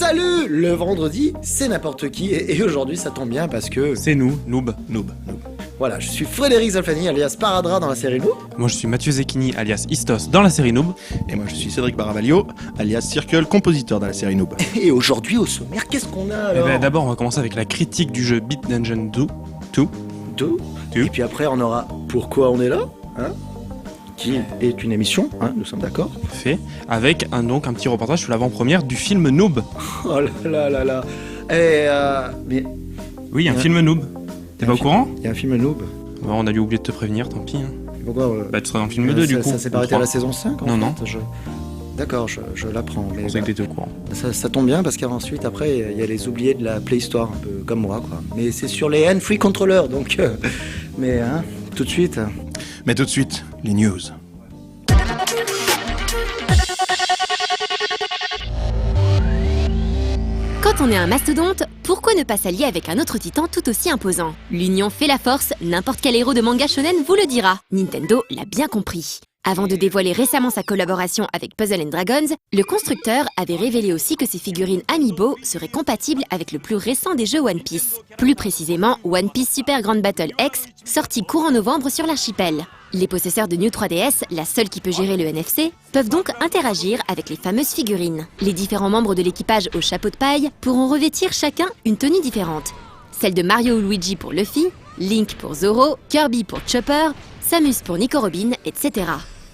Salut. Le vendredi, c'est n'importe qui, et aujourd'hui ça tombe bien parce que... C'est nous, Noob. Voilà, je suis Frédéric Zolfani, alias Paradra dans la série Noob. Moi je suis Mathieu Zecchini, alias Istos dans la série Noob. Et moi je suis Cédric Baravaglio, alias Circle, compositeur dans la série Noob. Et aujourd'hui au sommaire, qu'est-ce qu'on a alors? D'abord on va commencer avec la critique du jeu Beat Dungeon 2. Et puis après on aura Pourquoi on est là, hein, qui est une émission, hein, nous sommes d'accord. Fait avec un petit reportage sur l'avant-première du film Noob. Oh là là là. Et mais Oui, un film Noob. T'es pas au courant? il y a un film Noob. Bah, on a dû oublier de te prévenir, tant pis. Hein. Pourquoi Bah tu seras dans le film 2 du coup. Ça s'est pas arrêté à la saison 5 Non. D'accord, je l'apprends. Je Mais pensais que t'étais au courant. ça tombe bien parce qu'ensuite, après, il y a les oubliés de la Play Store, un peu comme moi, quoi. Mais c'est sur les hand-free controllers, donc... mais, hein, tout de suite... Mais tout de suite, les news. Quand on est un mastodonte, pourquoi ne pas s'allier avec un autre titan tout aussi imposant? L'union fait la force, n'importe quel héros de manga shonen vous le dira. Nintendo l'a bien compris. Avant de dévoiler récemment sa collaboration avec Puzzle & Dragons, le constructeur avait révélé aussi que ses figurines Amiibo seraient compatibles avec le plus récent des jeux One Piece. Plus précisément, One Piece Super Grand Battle X, sorti courant novembre sur l'archipel. Les possesseurs de New 3DS, la seule qui peut gérer le NFC, peuvent donc interagir avec les fameuses figurines. Les différents membres de l'équipage au chapeau de paille pourront revêtir chacun une tenue différente. Celle de Mario ou Luigi pour Luffy, Link pour Zoro, Kirby pour Chopper, Samus pour Nico Robin, etc.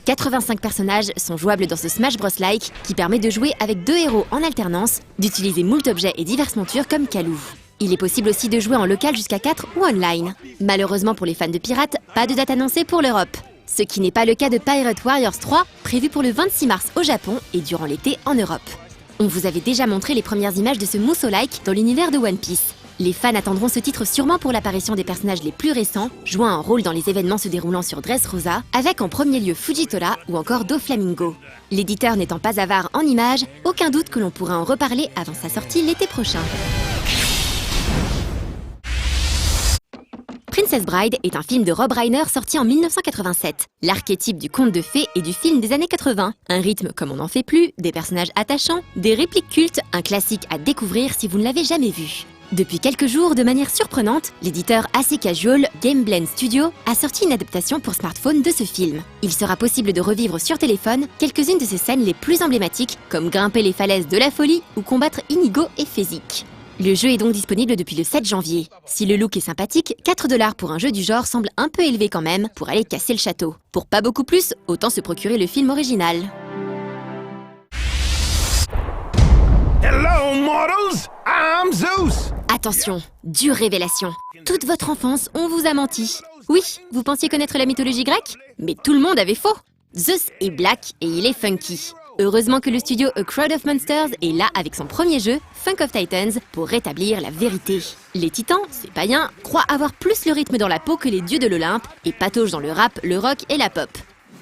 85 personnages sont jouables dans ce Smash Bros-like qui permet de jouer avec 2 héros en alternance, d'utiliser moult objets et diverses montures comme Kalou. Il est possible aussi de jouer en local jusqu'à 4 ou online. Malheureusement pour les fans de pirates, pas de date annoncée pour l'Europe. Ce qui n'est pas le cas de Pirate Warriors 3, prévu pour le 26 mars au Japon et durant l'été en Europe. On vous avait déjà montré les premières images de ce Musou-like dans l'univers de One Piece. Les fans attendront ce titre sûrement pour l'apparition des personnages les plus récents, jouant un rôle dans les événements se déroulant sur Dressrosa, avec en premier lieu Fujitora ou encore Doflamingo. L'éditeur n'étant pas avare en images, aucun doute que l'on pourra en reparler avant sa sortie l'été prochain. Princess Bride est un film de Rob Reiner sorti en 1987. L'archétype du conte de fées et du film des années 80. Un rythme comme on n'en fait plus, des personnages attachants, des répliques cultes, un classique à découvrir si vous ne l'avez jamais vu. Depuis quelques jours, de manière surprenante, l'éditeur assez casual Game Blend Studio a sorti une adaptation pour smartphone de ce film. Il sera possible de revivre sur téléphone quelques-unes de ses scènes les plus emblématiques, comme grimper les falaises de la folie ou combattre Inigo et Fezzik. Le jeu est donc disponible depuis le 7 janvier. Si le look est sympathique, 4$ pour un jeu du genre semble un peu élevé quand même pour aller casser le château. Pour pas beaucoup plus, autant se procurer le film original. Hello, mortals! I'm Zeus! Attention, dure révélation. Toute votre enfance, on vous a menti. Oui, vous pensiez connaître la mythologie grecque? Mais tout le monde avait faux. Zeus est black et il est funky. Heureusement que le studio A Crowd of Monsters est là avec son premier jeu, Funk of Titans, pour rétablir la vérité. Les titans, ces païens, croient avoir plus le rythme dans la peau que les dieux de l'Olympe et pataugent dans le rap, le rock et la pop.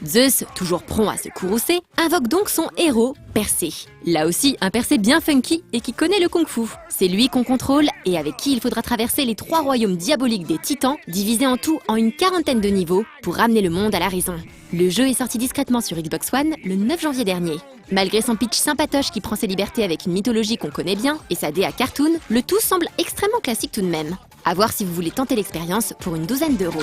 Zeus, toujours prompt à se courroucer, invoque donc son héros, Persée. Là aussi, un Persée bien funky et qui connaît le kung-fu. C'est lui qu'on contrôle et avec qui il faudra traverser les 3 royaumes diaboliques des titans, divisés en tout en une 40aine de niveaux, pour ramener le monde à la raison. Le jeu est sorti discrètement sur Xbox One le 9 janvier dernier. Malgré son pitch sympatoche qui prend ses libertés avec une mythologie qu'on connaît bien et sa DA cartoon, le tout semble extrêmement classique tout de même. À voir si vous voulez tenter l'expérience pour une douzaine d'euros.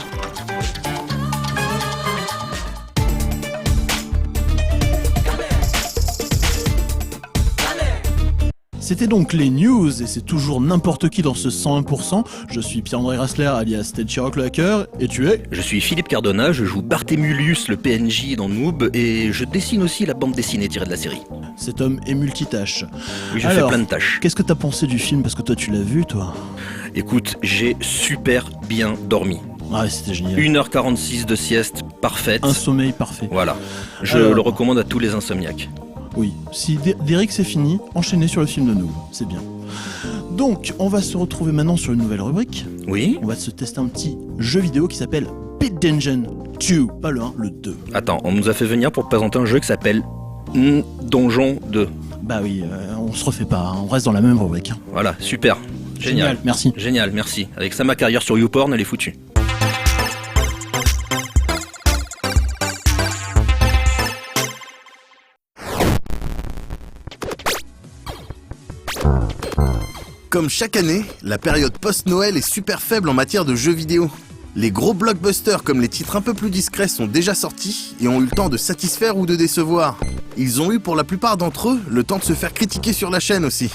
C'était donc les news, et c'est toujours n'importe qui dans ce 101%. Je suis Pierre-André Rassler, alias Ted Chirac le hacker, et tu es... Je suis Philippe Cardona, je joue Barthémulius, le PNJ dans Noob, et je dessine aussi la bande dessinée tirée de la série. Cet homme est multitâche. Oui, je fais plein de tâches. Qu'est-ce que t'as pensé du film? Parce que toi, tu l'as vu, toi. Écoute, j'ai super bien dormi. Ah ouais, c'était génial. 1h46 de sieste parfaite. Un sommeil parfait. Voilà, je le recommande à tous les insomniaques. Oui, si Derrick c'est fini, enchaînez sur le film de Noob, c'est bien. Donc, on va se retrouver maintenant sur une nouvelle rubrique. Oui. On va se tester un petit jeu vidéo qui s'appelle Beat Dungeon 2, pas le 1, le 2. Attends, on nous a fait venir pour présenter un jeu qui s'appelle Donjon 2. Bah oui, on se refait pas, hein, on reste dans la même rubrique. Voilà, super. Génial, merci. Génial, merci. Avec ça, ma carrière sur YouPorn, elle est foutue. Comme chaque année, la période post-Noël est super faible en matière de jeux vidéo. Les gros blockbusters comme les titres un peu plus discrets sont déjà sortis et ont eu le temps de satisfaire ou de décevoir. Ils ont eu pour la plupart d'entre eux le temps de se faire critiquer sur la chaîne aussi.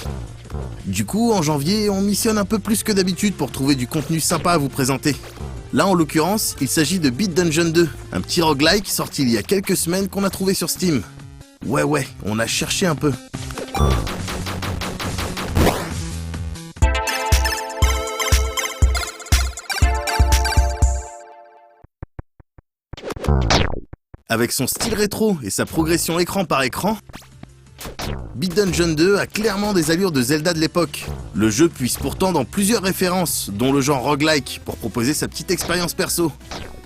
Du coup, en janvier, on missionne un peu plus que d'habitude pour trouver du contenu sympa à vous présenter. Là, en l'occurrence, il s'agit de Beat Dungeon 2, un petit roguelike sorti il y a quelques semaines qu'on a trouvé sur Steam. Ouais, on a cherché un peu. Avec son style rétro et sa progression écran par écran, Beat Dungeon 2 a clairement des allures de Zelda de l'époque. Le jeu puise pourtant dans plusieurs références, dont le genre roguelike, pour proposer sa petite expérience perso.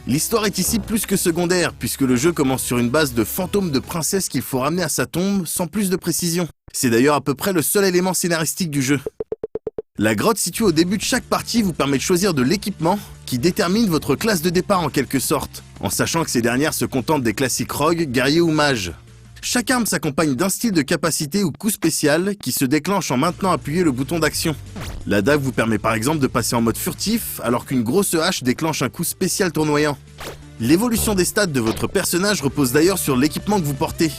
L'histoire est ici plus que secondaire, puisque le jeu commence sur une base de fantôme de princesse qu'il faut ramener à sa tombe sans plus de précision. C'est d'ailleurs à peu près le seul élément scénaristique du jeu. La grotte située au début de chaque partie vous permet de choisir de l'équipement qui détermine votre classe de départ en quelque sorte, en sachant que ces dernières se contentent des classiques rogue, guerrier ou mage. Chaque arme s'accompagne d'un style de capacité ou coup spécial qui se déclenche en maintenant appuyé le bouton d'action. La dague vous permet par exemple de passer en mode furtif, alors qu'une grosse hache déclenche un coup spécial tournoyant. L'évolution des stats de votre personnage repose d'ailleurs sur l'équipement que vous portez.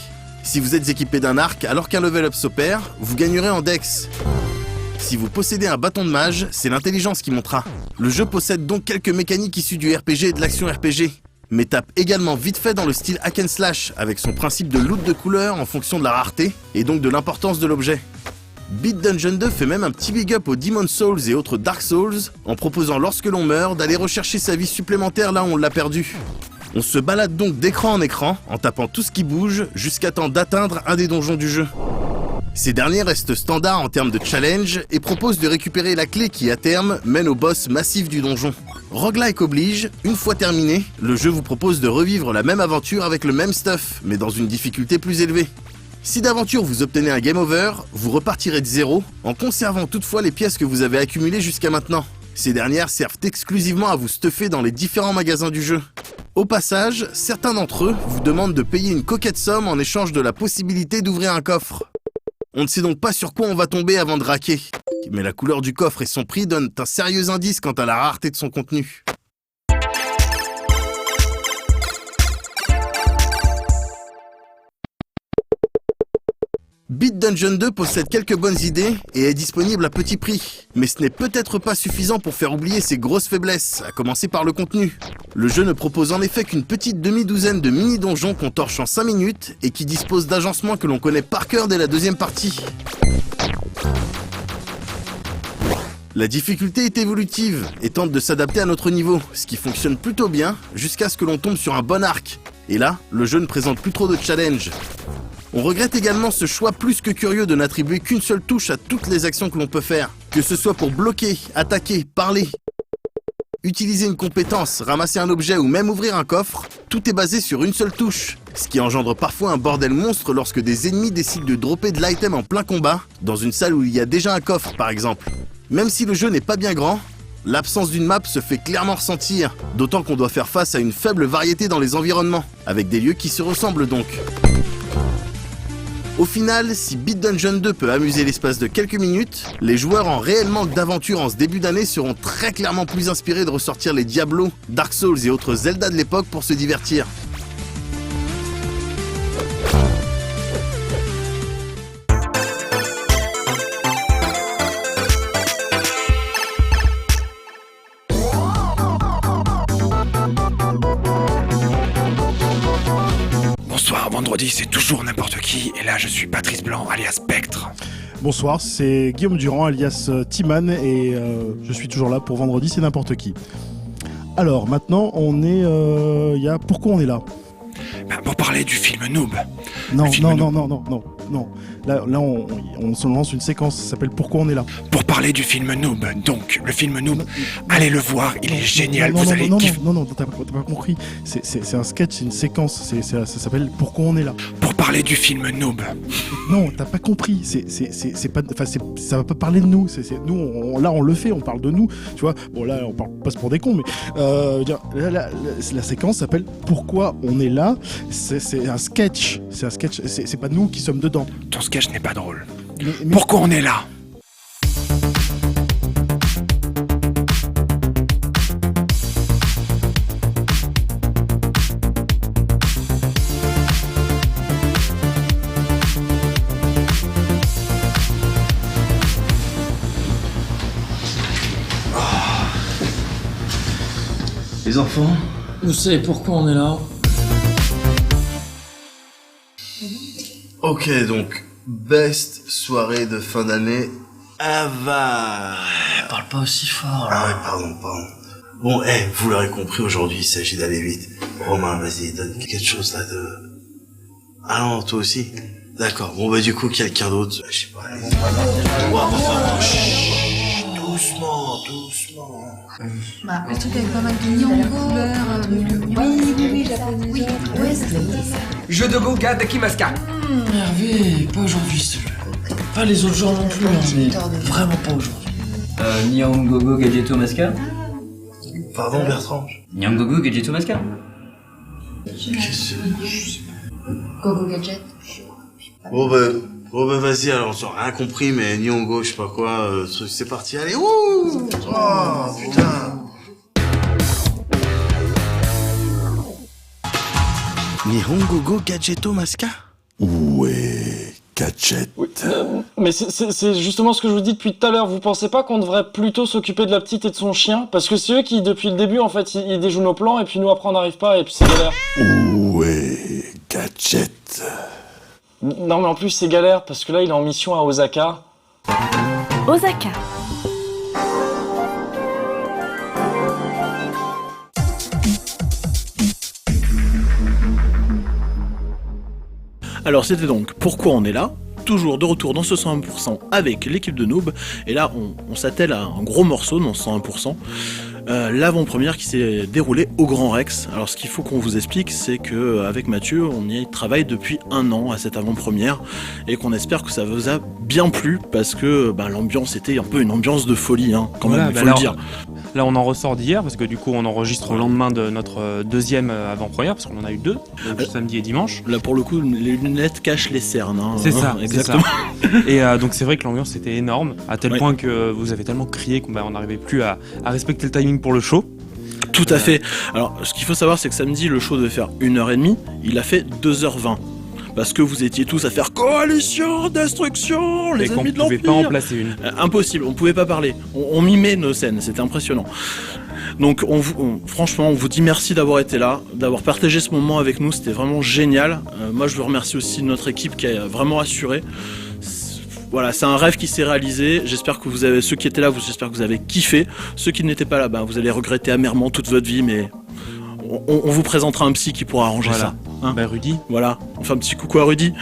Si vous êtes équipé d'un arc alors qu'un level up s'opère, vous gagnerez en dex. Si vous possédez un bâton de mage, c'est l'intelligence qui montera. Le jeu possède donc quelques mécaniques issues du RPG et de l'action RPG, mais tape également vite fait dans le style hack and slash, avec son principe de loot de couleurs en fonction de la rareté, et donc de l'importance de l'objet. Beat Dungeon 2 fait même un petit big up aux Demon's Souls et autres Dark Souls, en proposant lorsque l'on meurt d'aller rechercher sa vie supplémentaire là où on l'a perdue. On se balade donc d'écran en écran, en tapant tout ce qui bouge, jusqu'à temps d'atteindre un des donjons du jeu. Ces derniers restent standards en termes de challenge et proposent de récupérer la clé qui, à terme, mène au boss massif du donjon. Roguelike oblige, une fois terminé, le jeu vous propose de revivre la même aventure avec le même stuff, mais dans une difficulté plus élevée. Si d'aventure vous obtenez un game over, vous repartirez de zéro, en conservant toutefois les pièces que vous avez accumulées jusqu'à maintenant. Ces dernières servent exclusivement à vous stuffer dans les différents magasins du jeu. Au passage, certains d'entre eux vous demandent de payer une coquette somme en échange de la possibilité d'ouvrir un coffre. On ne sait donc pas sur quoi on va tomber avant de raquer, mais la couleur du coffre et son prix donnent un sérieux indice quant à la rareté de son contenu. Beat Dungeon 2 possède quelques bonnes idées et est disponible à petit prix, mais ce n'est peut-être pas suffisant pour faire oublier ses grosses faiblesses, à commencer par le contenu. Le jeu ne propose en effet qu'une petite demi-douzaine de mini-donjons qu'on torche en 5 minutes et qui disposent d'agencements que l'on connaît par cœur dès la deuxième partie. La difficulté est évolutive et tente de s'adapter à notre niveau, ce qui fonctionne plutôt bien jusqu'à ce que l'on tombe sur un bon arc. Et là, le jeu ne présente plus trop de challenge. On regrette également ce choix plus que curieux de n'attribuer qu'une seule touche à toutes les actions que l'on peut faire, que ce soit pour bloquer, attaquer, parler. Utiliser une compétence, ramasser un objet ou même ouvrir un coffre, tout est basé sur une seule touche, ce qui engendre parfois un bordel monstre lorsque des ennemis décident de dropper de l'item en plein combat, dans une salle où il y a déjà un coffre par exemple. Même si le jeu n'est pas bien grand, l'absence d'une map se fait clairement ressentir, d'autant qu'on doit faire face à une faible variété dans les environnements, avec des lieux qui se ressemblent donc. Au final, si Beat Dungeon 2 peut amuser l'espace de quelques minutes, les joueurs en réel manque d'aventure en ce début d'année seront très clairement plus inspirés de ressortir les Diablo, Dark Souls et autres Zelda de l'époque pour se divertir. Bonsoir, vendredi c'est toujours n'importe qui, et là je suis Patrice Blanc, alias Spectre. Bonsoir, c'est Guillaume Durand, alias Timan, et je suis toujours là pour vendredi c'est n'importe qui. Alors maintenant on est... il y a pourquoi on est là? Pour parler du film Noob. Non. Là on se lance une séquence, ça s'appelle Pourquoi on est là. Pour parler du film Noob, donc le film Noob, allez le voir, il est génial, Non, vous allez kiffer. Non, t'as pas compris. C'est un sketch, c'est une séquence, ça s'appelle Pourquoi on est là. Pour parler du film Noob. Non, t'as pas compris. C'est pas, enfin ça va pas parler de nous. Nous, là on le fait, on parle de nous. Tu vois. Bon là on passe pour des cons, mais la séquence s'appelle Pourquoi on est là. C'est un sketch. C'est pas nous qui sommes dedans. Ton sketch n'est pas drôle. Mais... Pourquoi on est là? Les enfants, vous savez pourquoi on est là? Ok, donc, best soirée de fin d'année Ava. Parle pas aussi fort, là. Ah ouais, pardon. Bon, vous l'aurez compris, aujourd'hui, il s'agit d'aller vite. Romain, vas-y, donne quelque chose là de... Ah non, toi aussi? D'accord, bon du coup, quelqu'un d'autre, je sais pas. Doucement. Bah, le truc avec pas mal de Nyongo, oui, japonais. Oui, ouais, ça. Jeu de go, ga, dakimaska. Hervé, pas aujourd'hui, s'il te plaît. Pas les autres jours non plus, mais vraiment pas aujourd'hui. Nyangogo Gadgeto Maska. Pardon, Bertrand? Nyangogo Gadgeto Maska. Gogo Gadget. Bon bah vas-y, alors on n'a rien compris, mais Nyongo, je sais pas quoi, c'est parti, allez, ouh! Oh, putain! Nihongogo Gadgeto Maska? Ouais, Gadget. Oui, mais c'est justement ce que je vous dis depuis tout à l'heure. Vous pensez pas qu'on devrait plutôt s'occuper de la petite et de son chien? Parce que c'est eux qui, depuis le début, en fait, ils déjouent nos plans, et puis nous, après, on n'arrive pas, et puis c'est galère. Ouais, Gadget. Non, mais en plus, c'est galère, parce que là, il est en mission à Osaka. Osaka. Alors c'était donc Pourquoi on est là, toujours de retour dans ce 101% avec l'équipe de Noob, et là on s'attelle à un gros morceau dans ce 101%, l'avant-première qui s'est déroulée au Grand Rex. Alors ce qu'il faut qu'on vous explique, c'est que avec Mathieu, on y travaille depuis 1 an à cette avant-première, et qu'on espère que ça vous a bien plu, parce que l'ambiance était un peu une ambiance de folie, hein, quand même, il faut le dire. Là, on en ressort d'hier, parce que du coup, on enregistre au lendemain de notre deuxième avant-première, parce qu'on en a eu 2, donc samedi et dimanche. Là, pour le coup, les lunettes cachent les cernes. Hein, c'est ça, exactement. Et donc, c'est vrai que l'ambiance était énorme, à tel point que vous avez tellement crié qu'on n'arrivait plus à respecter le timing pour le show. Tout à fait. Alors, ce qu'il faut savoir, c'est que samedi, le show devait faire 1h30, il a fait 2h20. Parce que vous étiez tous à faire coalition, destruction, les ennemis de l'Empire. On pouvait pas en placer une. Impossible, on pouvait pas parler. On mimait nos scènes, c'était impressionnant. Donc franchement, on vous dit merci d'avoir été là, d'avoir partagé ce moment avec nous, c'était vraiment génial. Moi je veux remercier aussi notre équipe qui a vraiment assuré. Voilà, c'est un rêve qui s'est réalisé. J'espère que ceux qui étaient là, j'espère que vous avez kiffé. Ceux qui n'étaient pas là, vous allez regretter amèrement toute votre vie, mais... On vous présentera un psy qui pourra arranger ça. Hein, Rudy. Voilà, on fait un petit coucou à Rudy.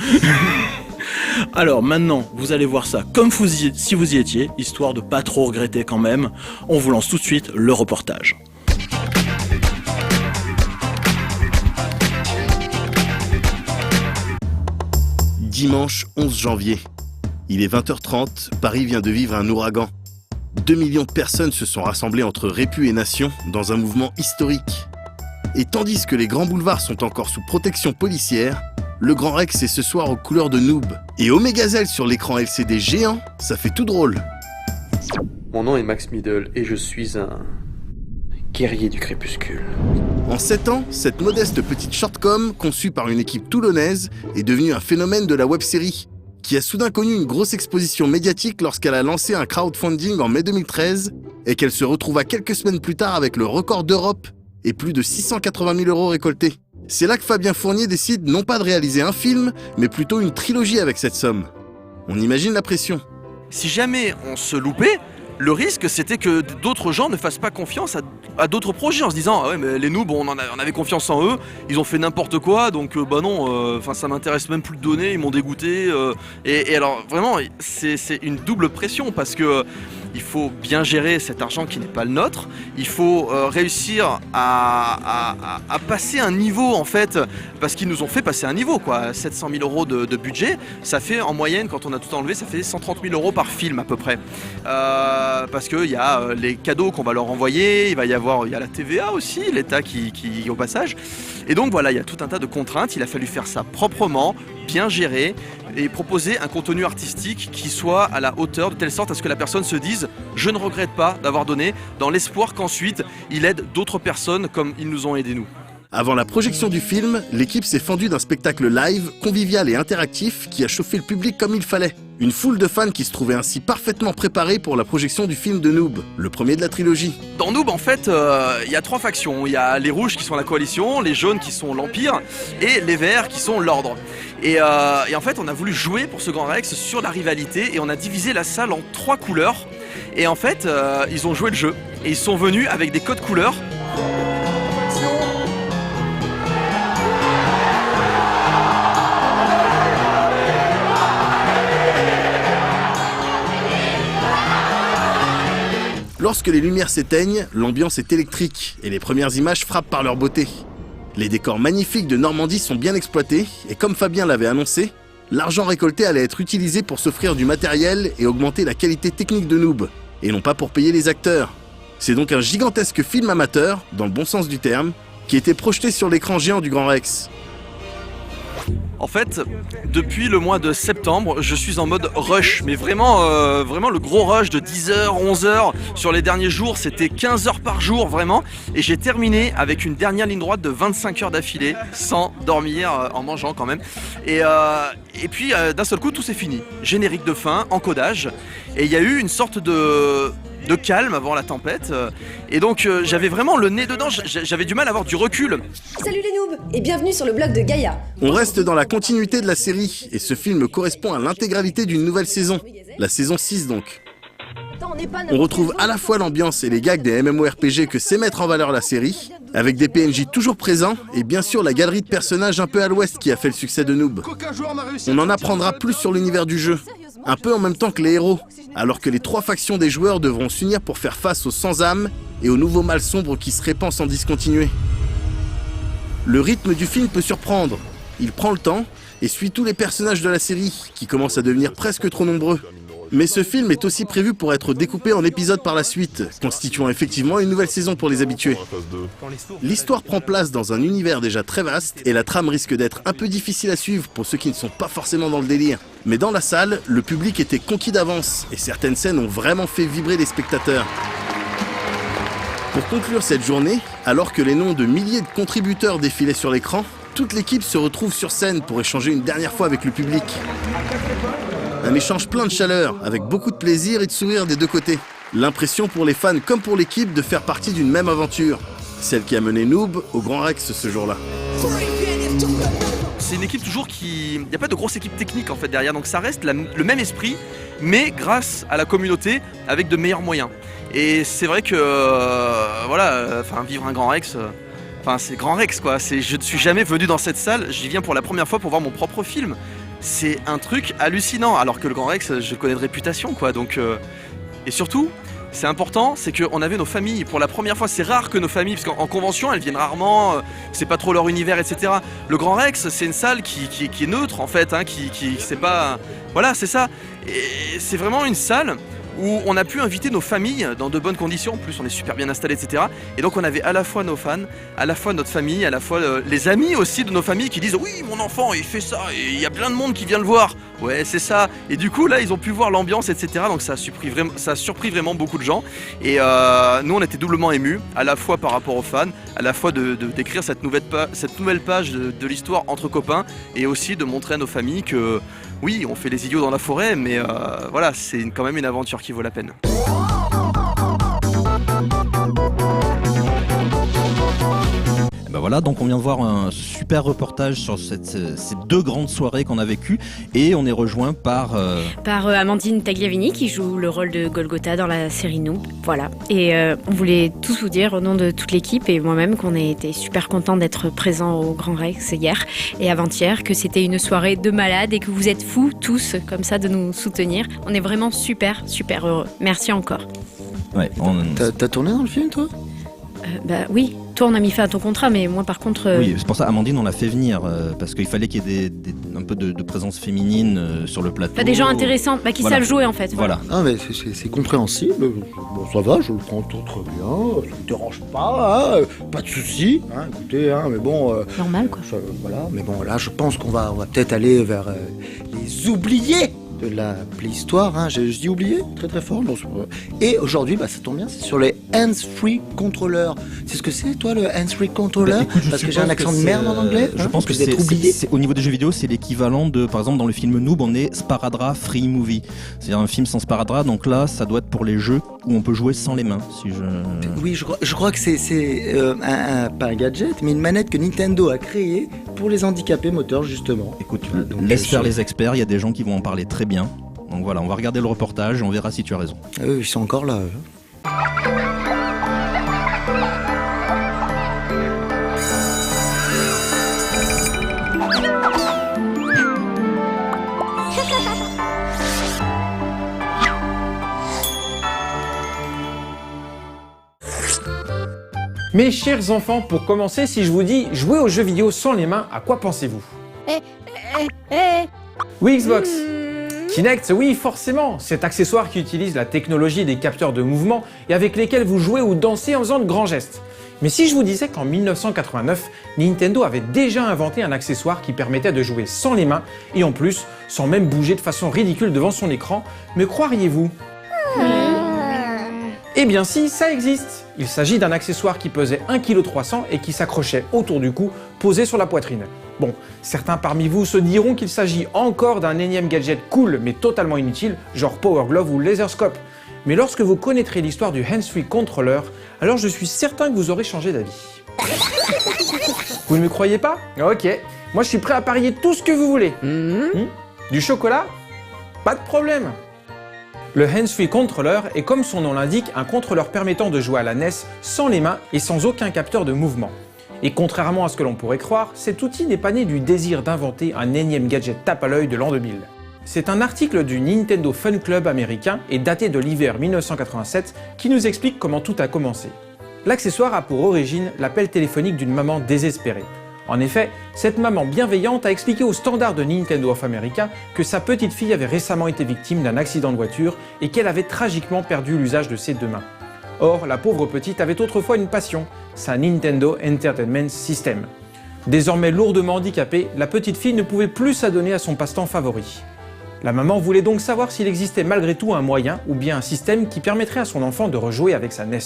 Alors maintenant, vous allez voir ça comme si vous y étiez, histoire de pas trop regretter quand même. On vous lance tout de suite le reportage. Dimanche 11 janvier. Il est 20h30, Paris vient de vivre un ouragan. 2 millions de personnes se sont rassemblées entre Répu et Nation dans un mouvement historique. Et tandis que les grands boulevards sont encore sous protection policière, le Grand Rex est ce soir aux couleurs de Noob. Et Omegazelle sur l'écran LCD géant, ça fait tout drôle. Mon nom est Max Middle et je suis un guerrier du crépuscule. En 7 ans, cette modeste petite shortcom, conçue par une équipe toulonnaise, est devenue un phénomène de la web-série, qui a soudain connu une grosse exposition médiatique lorsqu'elle a lancé un crowdfunding en mai 2013, et qu'elle se retrouva quelques semaines plus tard avec le record d'Europe, et plus de 680 000 € récoltés. C'est là que Fabien Fournier décide non pas de réaliser un film, mais plutôt une trilogie avec cette somme. On imagine la pression. Si jamais on se loupait, le risque c'était que d'autres gens ne fassent pas confiance à d'autres projets en se disant ah ouais mais les noobs on avait confiance en eux, ils ont fait n'importe quoi donc non, ça m'intéresse même plus de donner, ils m'ont dégoûté et alors vraiment c'est une double pression parce que il faut bien gérer cet argent qui n'est pas le nôtre, il faut réussir à passer un niveau en fait, parce qu'ils nous ont fait passer un niveau quoi, 700 000 € de budget, ça fait en moyenne quand on a tout enlevé, ça fait 130 000 € par film à peu près. Parce qu'il y a les cadeaux qu'on va leur envoyer, il y a la TVA aussi, l'État qui au passage. Et donc voilà, il y a tout un tas de contraintes, il a fallu faire ça proprement, bien géré et proposer un contenu artistique qui soit à la hauteur de telle sorte à ce que la personne se dise « je ne regrette pas d'avoir donné » dans l'espoir qu'ensuite il aide d'autres personnes comme ils nous ont aidés nous. Avant la projection du film, l'équipe s'est fendue d'un spectacle live, convivial et interactif qui a chauffé le public comme il fallait. Une foule de fans qui se trouvaient ainsi parfaitement préparés pour la projection du film de Noob, le premier de la trilogie. Dans Noob, en fait, il y a 3 factions. Il y a les rouges qui sont la coalition, les jaunes qui sont l'Empire, et les verts qui sont l'Ordre. Et en fait, on a voulu jouer pour ce Grand Rex sur la rivalité, et on a divisé la salle en 3 couleurs. Et en fait, ils ont joué le jeu, et ils sont venus avec des codes couleurs. Lorsque les lumières s'éteignent, l'ambiance est électrique et les premières images frappent par leur beauté. Les décors magnifiques de Normandie sont bien exploités et comme Fabien l'avait annoncé, l'argent récolté allait être utilisé pour s'offrir du matériel et augmenter la qualité technique de Noob, et non pas pour payer les acteurs. C'est donc un gigantesque film amateur, dans le bon sens du terme, qui était projeté sur l'écran géant du Grand Rex. En fait, depuis le mois de septembre, je suis en mode rush, mais vraiment le gros rush de 10h, 11h. Sur les derniers jours, c'était 15 heures par jour, vraiment. Et j'ai terminé avec une dernière ligne droite de 25 heures d'affilée, sans dormir, en mangeant quand même. Et puis, d'un seul coup, tout s'est fini. Générique de fin, encodage. Et il y a eu une sorte de calme avant la tempête. Et donc, j'avais vraiment le nez dedans, j'avais du mal à avoir du recul. Salut les noobs et bienvenue sur le blog de Gaïa. On reste dans la continuité de la série, et ce film correspond à l'intégralité d'une nouvelle saison, la saison 6 donc. On retrouve à la fois l'ambiance et les gags des MMORPG que sait mettre en valeur la série, avec des PNJ toujours présents, et bien sûr la galerie de personnages un peu à l'ouest qui a fait le succès de Noob. On en apprendra plus sur l'univers du jeu, un peu en même temps que les héros, alors que les 3 factions des joueurs devront s'unir pour faire face aux sans-âme et au nouveau mal sombre qui se répand sans discontinuer. Le rythme du film peut surprendre, il prend le temps et suit tous les personnages de la série, qui commencent à devenir presque trop nombreux. Mais ce film est aussi prévu pour être découpé en épisodes par la suite, constituant effectivement une nouvelle saison pour les habitués. L'histoire prend place dans un univers déjà très vaste, et la trame risque d'être un peu difficile à suivre pour ceux qui ne sont pas forcément dans le délire. Mais dans la salle, le public était conquis d'avance, et certaines scènes ont vraiment fait vibrer les spectateurs. Pour conclure cette journée, alors que les noms de milliers de contributeurs défilaient sur l'écran, toute l'équipe se retrouve sur scène pour échanger une dernière fois avec le public. Un échange plein de chaleur, avec beaucoup de plaisir et de sourire des deux côtés. L'impression pour les fans comme pour l'équipe de faire partie d'une même aventure, celle qui a mené Noob au Grand Rex ce jour-là. C'est une équipe toujours qui... Il n'y a pas de grosse équipe technique en fait derrière, donc ça reste le même esprit, mais grâce à la communauté, avec de meilleurs moyens. Et c'est vrai que, vivre un Grand Rex... c'est Grand Rex quoi, je ne suis jamais venu dans cette salle, j'y viens pour la première fois pour voir mon propre film. C'est un truc hallucinant, alors que le Grand Rex, je connais de réputation quoi, donc... Et surtout, c'est important, c'est qu'on avait nos familles pour la première fois. C'est rare que nos familles, parce qu'en convention, elles viennent rarement, c'est pas trop leur univers, etc. Le Grand Rex, c'est une salle qui est neutre en fait, c'est pas... Voilà, c'est ça. Et c'est vraiment une salle où on a pu inviter nos familles dans de bonnes conditions. En plus, on est super bien installés, etc. Et donc, on avait à la fois nos fans, à la fois notre famille, à la fois les amis aussi de nos familles qui disent « Oui, mon enfant, il fait ça, et il y a plein de monde qui vient le voir. » Ouais, c'est ça. Et du coup, là, ils ont pu voir l'ambiance, etc. Donc, ça a surpris vraiment beaucoup de gens. Et nous, on était doublement émus, à la fois par rapport aux fans, à la fois d'écrire cette nouvelle page de l'histoire entre copains, et aussi de montrer à nos familles que... Oui, on fait les idiots dans la forêt, mais voilà, c'est quand même une aventure qui vaut la peine. Ben voilà, donc on vient de voir un super reportage sur ces 2 grandes soirées qu'on a vécues, et on est rejoint par Amandine Tagliavini qui joue le rôle de Golgotha dans la série Noob. Voilà, et on voulait tous vous dire au nom de toute l'équipe et moi-même qu'on a été super contents d'être présents au Grand Rex hier et avant-hier, que c'était une soirée de malade et que vous êtes fous tous comme ça de nous soutenir. On est vraiment super heureux. Merci encore. Ouais, T'as tourné dans le film toi ? Oui. Toi, on a mis fin à ton contrat, mais moi, par contre... Oui, c'est pour ça, Amandine, on l'a fait venir, parce qu'il fallait qu'il y ait un peu de présence féminine sur le plateau. Des gens intéressants, qui savent jouer, en fait. Voilà. Ah, mais c'est compréhensible. Bon, ça va, je le prends tout très bien, ça me dérange pas, pas de soucis. Écoutez, mais bon... Normal, quoi. Voilà, mais bon, là, je pense qu'on va peut-être aller vers les oubliés de la Playhistoire, hein, je dis oublié, très très fort. Et aujourd'hui, bah, ça tombe bien, c'est sur les hands-free controllers. C'est ce que c'est, toi, le hands-free controller? Parce que j'ai un accent de merde en anglais. Je pense que c'est au niveau des jeux vidéo, c'est l'équivalent de, par exemple, dans le film Noob, on est Sparadrap Free Movie. C'est-à-dire un film sans sparadrap, donc là, ça doit être pour les jeux où on peut jouer sans les mains. Si je... Oui, je crois que c'est pas un gadget, mais une manette que Nintendo a créée pour les handicapés moteurs, justement. Écoute, laisse faire les experts, il y a des gens qui vont en parler très bien. Donc voilà, on va regarder le reportage et on verra si tu as raison. Ils sont encore là, eux. Mes chers enfants, pour commencer, si je vous dis jouer aux jeux vidéo sans les mains, à quoi pensez-vous? Oui, Xbox. Kinect, oui, forcément. Cet accessoire qui utilise la technologie des capteurs de mouvement et avec lesquels vous jouez ou dansez en faisant de grands gestes. Mais si je vous disais qu'en 1989, Nintendo avait déjà inventé un accessoire qui permettait de jouer sans les mains et en plus, sans même bouger de façon ridicule devant son écran, me croiriez-vous? Eh bien si, ça existe. Il s'agit d'un accessoire qui pesait 1,3 kg et qui s'accrochait autour du cou, posé sur la poitrine. Bon, certains parmi vous se diront qu'il s'agit encore d'un énième gadget cool mais totalement inutile, genre Power Glove ou Laser Scope. Mais lorsque vous connaîtrez l'histoire du hands-free controller, alors je suis certain que vous aurez changé d'avis. Vous ne me croyez pas? Ok, moi je suis prêt à parier tout ce que vous voulez. Du chocolat? Pas de problème. Le hands-free controller est, comme son nom l'indique, un contrôleur permettant de jouer à la NES sans les mains et sans aucun capteur de mouvement. Et contrairement à ce que l'on pourrait croire, cet outil n'est pas né du désir d'inventer un énième gadget tape à l'œil de l'an 2000. C'est un article du Nintendo Fun Club américain et daté de l'hiver 1987 qui nous explique comment tout a commencé. L'accessoire a pour origine l'appel téléphonique d'une maman désespérée. En effet, cette maman bienveillante a expliqué au standard de Nintendo of America que sa petite fille avait récemment été victime d'un accident de voiture et qu'elle avait tragiquement perdu l'usage de ses deux mains. Or, la pauvre petite avait autrefois une passion, sa Nintendo Entertainment System. Désormais lourdement handicapée, la petite fille ne pouvait plus s'adonner à son passe-temps favori. La maman voulait donc savoir s'il existait malgré tout un moyen ou bien un système qui permettrait à son enfant de rejouer avec sa NES.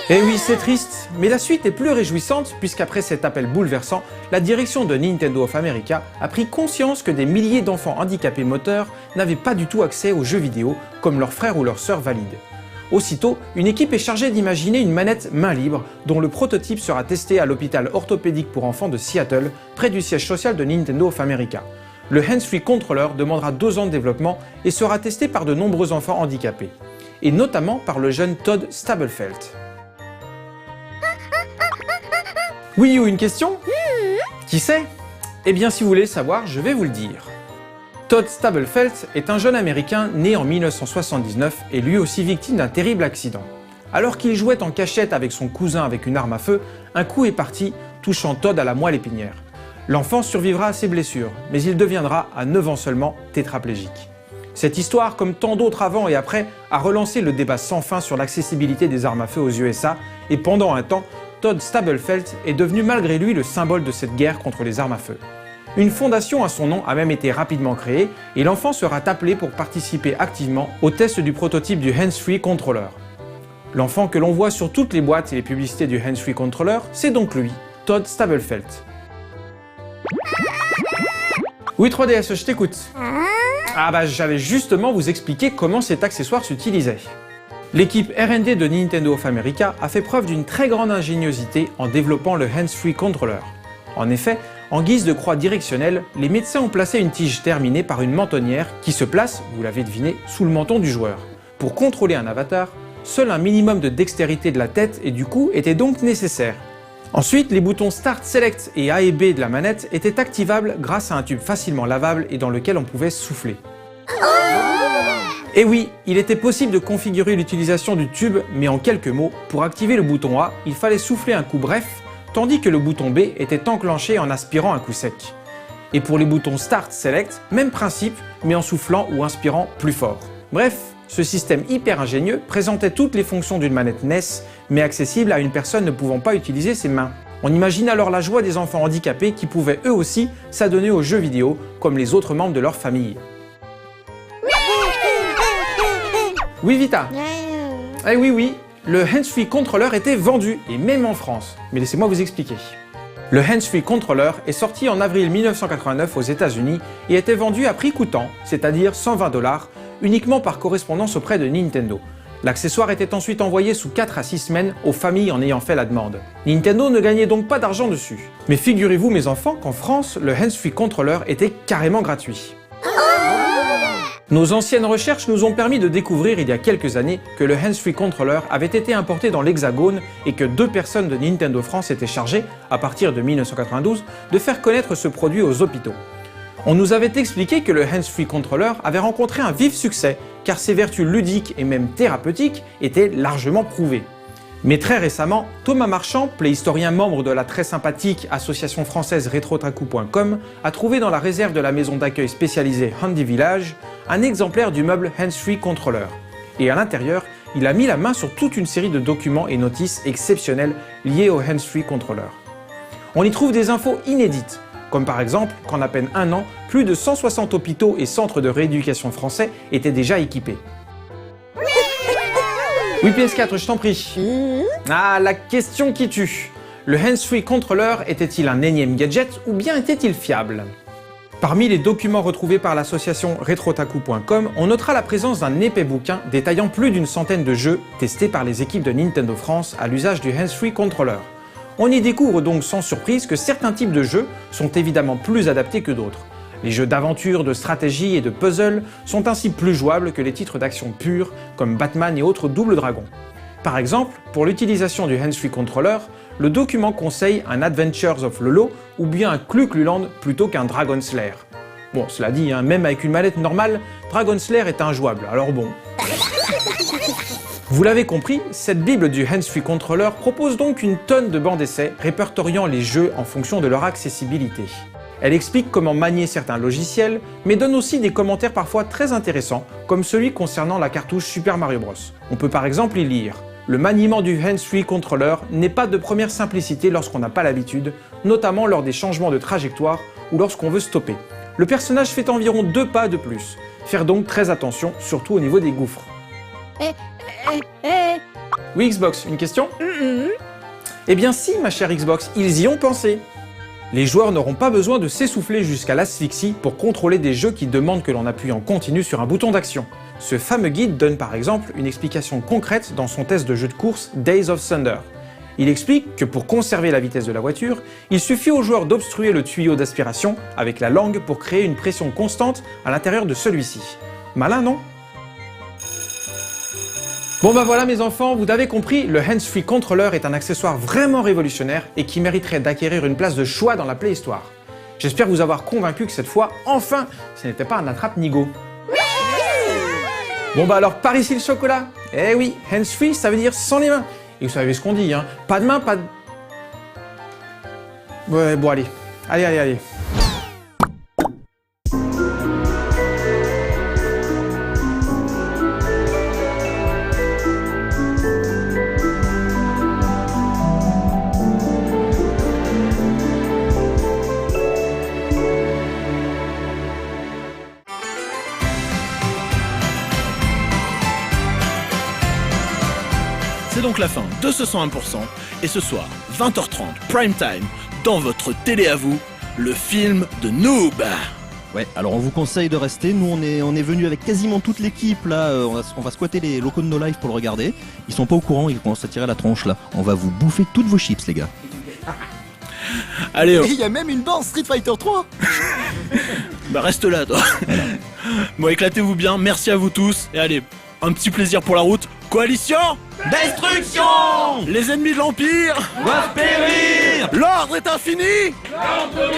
Eh oui, c'est triste, mais la suite est plus réjouissante puisqu'après cet appel bouleversant, la direction de Nintendo of America a pris conscience que des milliers d'enfants handicapés moteurs n'avaient pas du tout accès aux jeux vidéo comme leurs frères ou leurs sœurs valides. Aussitôt, une équipe est chargée d'imaginer une manette main libre dont le prototype sera testé à l'hôpital orthopédique pour enfants de Seattle, près du siège social de Nintendo of America. Le hands-free controller demandera 2 ans de développement et sera testé par de nombreux enfants handicapés, et notamment par le jeune Todd Stabelfeld. Oui ou une question? Qui sait? Eh bien si vous voulez savoir, je vais vous le dire. Todd Stabelfeld est un jeune américain né en 1979 et lui aussi victime d'un terrible accident. Alors qu'il jouait en cachette avec son cousin avec une arme à feu, un coup est parti, touchant Todd à la moelle épinière. L'enfant survivra à ses blessures, mais il deviendra, à 9 ans seulement, tétraplégique. Cette histoire, comme tant d'autres avant et après, a relancé le débat sans fin sur l'accessibilité des armes à feu aux USA, et pendant un temps, Todd Stabelfeld est devenu malgré lui le symbole de cette guerre contre les armes à feu. Une fondation à son nom a même été rapidement créée et l'enfant sera appelé pour participer activement au test du prototype du hands-free controller. L'enfant que l'on voit sur toutes les boîtes et les publicités du hands-free controller, c'est donc lui, Todd Stabelfeld. Oui 3DS, je t'écoute. Ah bah j'allais justement vous expliquer comment cet accessoire s'utilisait. L'équipe R&D de Nintendo of America a fait preuve d'une très grande ingéniosité en développant le hands-free controller. En effet, en guise de croix directionnelle, les médecins ont placé une tige terminée par une mentonnière qui se place, vous l'avez deviné, sous le menton du joueur. Pour contrôler un avatar, seul un minimum de dextérité de la tête et du cou était donc nécessaire. Ensuite, les boutons Start, Select et A et B de la manette étaient activables grâce à un tube facilement lavable et dans lequel on pouvait souffler. Et oui, il était possible de configurer l'utilisation du tube, mais en quelques mots, pour activer le bouton A, il fallait souffler un coup bref, tandis que le bouton B était enclenché en aspirant un coup sec. Et pour les boutons Start, Select, même principe, mais en soufflant ou inspirant plus fort. Bref, ce système hyper ingénieux présentait toutes les fonctions d'une manette NES, mais accessible à une personne ne pouvant pas utiliser ses mains. On imagine alors la joie des enfants handicapés qui pouvaient eux aussi s'adonner aux jeux vidéo comme les autres membres de leur famille. Oui Vita. Eh oui, le hands-free controller était vendu, et même en France. Mais laissez-moi vous expliquer. Le hands-free controller est sorti en avril 1989 aux États-Unis et était vendu à prix coûtant, c'est-à-dire $120, uniquement par correspondance auprès de Nintendo. L'accessoire était ensuite envoyé sous 4 à 6 semaines aux familles en ayant fait la demande. Nintendo ne gagnait donc pas d'argent dessus. Mais figurez-vous mes enfants qu'en France, le hands-free controller était carrément gratuit. Nos anciennes recherches nous ont permis de découvrir il y a quelques années que le hands-free controller avait été importé dans l'Hexagone et que 2 personnes de Nintendo France étaient chargées, à partir de 1992, de faire connaître ce produit aux hôpitaux. On nous avait expliqué que le hands-free controller avait rencontré un vif succès, car ses vertus ludiques et même thérapeutiques étaient largement prouvées. Mais très récemment, Thomas Marchand, playhistorien membre de la très sympathique association française RetroTaku.com, a trouvé dans la réserve de la maison d'accueil spécialisée Handy Village un exemplaire du meuble hands-free controller. Et à l'intérieur, il a mis la main sur toute une série de documents et notices exceptionnels liés au hands-free controller. On y trouve des infos inédites, comme par exemple qu'en à peine un an, plus de 160 hôpitaux et centres de rééducation français étaient déjà équipés. Oui PS4, je t'en prie. Ah, la question qui tue. Le hands-free controller était-il un énième gadget ou bien était-il fiable? Parmi les documents retrouvés par l'association RetroTaku.com, on notera la présence d'un épais bouquin détaillant plus d'une centaine de jeux testés par les équipes de Nintendo France à l'usage du hands-free controller. On y découvre donc sans surprise que certains types de jeux sont évidemment plus adaptés que d'autres. Les jeux d'aventure, de stratégie et de puzzle sont ainsi plus jouables que les titres d'action purs comme Batman et autres Double Dragon. Par exemple, pour l'utilisation du hands-free controller, le document conseille un Adventures of Lolo ou bien un Clu Clu Land plutôt qu'un Dragon Slayer. Bon, cela dit, même avec une manette normale, Dragon Slayer est injouable, alors bon. Vous l'avez compris, cette bible du hands-free controller propose donc une tonne de bancs d'essai répertoriant les jeux en fonction de leur accessibilité. Elle explique comment manier certains logiciels, mais donne aussi des commentaires parfois très intéressants, comme celui concernant la cartouche Super Mario Bros. On peut par exemple y lire « Le maniement du hands-free controller n'est pas de première simplicité lorsqu'on n'a pas l'habitude, notamment lors des changements de trajectoire ou lorsqu'on veut stopper. Le personnage fait environ 2 pas de plus. Faire donc très attention, surtout au niveau des gouffres. » Oui Xbox, une question? Eh bien si ma chère Xbox, ils y ont pensé. Les joueurs n'auront pas besoin de s'essouffler jusqu'à l'asphyxie pour contrôler des jeux qui demandent que l'on appuie en continu sur un bouton d'action. Ce fameux guide donne par exemple une explication concrète dans son test de jeu de course Days of Thunder. Il explique que pour conserver la vitesse de la voiture, il suffit aux joueurs d'obstruer le tuyau d'aspiration avec la langue pour créer une pression constante à l'intérieur de celui-ci. Malin, non? Bon bah voilà mes enfants, vous avez compris, le hands-free controller est un accessoire vraiment révolutionnaire et qui mériterait d'acquérir une place de choix dans la Playhistoire. J'espère vous avoir convaincu que cette fois, enfin, ce n'était pas un attrape-nigo. Bon bah alors, par ici le chocolat. Eh oui, hands-free ça veut dire sans les mains. Et vous savez ce qu'on dit, hein, pas de main, pas de... Ouais, bon allez, allez. C'est donc la fin de ce 101%, et ce soir, 20h30, prime time, dans votre télé à vous, le film de Noob. Ouais, alors on vous conseille de rester, nous on est venu avec quasiment toute l'équipe là, on va squatter les locaux de No Life pour le regarder, ils sont pas au courant, ils commencent à tirer la tronche là, on va vous bouffer toutes vos chips les gars. Allez, il y a même une bande Street Fighter 3. Bah reste là toi. Bon, éclatez-vous bien, merci à vous tous, et allez, un petit plaisir pour la route. Coalition Destruction. Les ennemis de l'Empire doivent périr. L'ordre est infini. L'ordre